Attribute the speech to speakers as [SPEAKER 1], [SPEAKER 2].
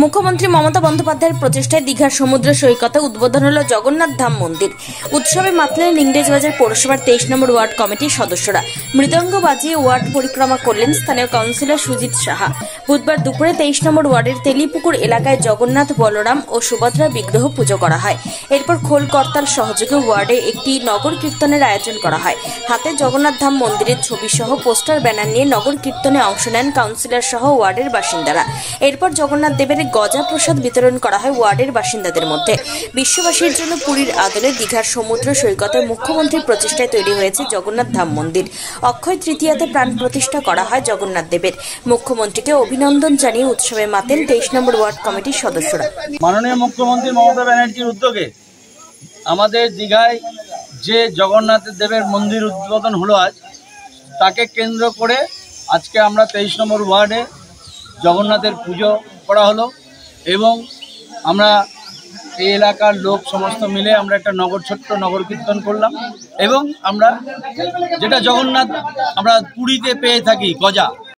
[SPEAKER 1] মুখ্যমন্ত্রী মমতা বন্দ্যোপাধ্যায়ের প্রচেষ্টায় দীঘার সমুদ্র সৈকতে উদ্বোধন হল জগন্নাথ ধাম মন্দির। উৎসবে মাতলেন ইংরেজবাজার পৌরসভার 23 নম্বর ওয়ার্ড কমিটির সদস্যরা। মৃদঙ্গ বাজিয়ে ওয়ার্ড পরিক্রমা করলেন স্থানীয় কাউন্সিলর সুজিত সাহা। বুধবার দুপুরে 23 নম্বর ওয়ার্ডের তেলিপুকুর এলাকায় জগন্নাথ, বলরাম ও সুভদ্রার বিগ্রহ পুজো করা হয়। এরপর খোল কর্তার সহযোগে ওয়ার্ডে একটি নগর কীর্তনের আয়োজন করা হয়। হাতে জগন্নাথ ধাম মন্দিরের ছবি সহ পোস্টার ব্যানার নিয়ে নগর কীর্তনে অংশ নেন কাউন্সিলর সহ ওয়ার্ডের বাসিন্দারা। এরপর জগন্নাথ দেবের গজা প্রসাদ বিতরণ করা হয় ওয়ার্ডের বাসিন্দাদের মধ্যে। বিশ্ববাসীর জন্য পুরীর আদলে দীঘার সমুদ্র সৈকতে মুখ্যমন্ত্রীর প্রচেষ্টায় তৈরি হয়েছে জগন্নাথ ধাম মন্দির। অক্ষয় তৃতীয়াতে প্রাণ প্রতিষ্ঠা করা হয় জগন্নাথ দেবের। মুখ্যমন্ত্রীকে অভিনন্দন জানিয়ে উৎসবে মাতেন 23 নম্বর ওয়ার্ড কমিটির সদস্যরা।
[SPEAKER 2] মাননীয় মুখ্যমন্ত্রী মমতা ব্যানার্জির উদ্যোগে আমাদের দীঘায় যে জগন্নাথ দেবের মন্দির উদ্বোধন হলো আজ, তাকে কেন্দ্র করে আজকে আমরা 23 নম্বর ওয়ার্ডে জগন্নাথের পুজো করা হলো এবং আমরা এই এলাকার লোক সমস্ত মিলে আমরা একটা ছোট্ট নগর কীর্তন করলাম এবং আমরা যেটা জগন্নাথ আমরা পুরীতে পেয়ে থাকি গজা,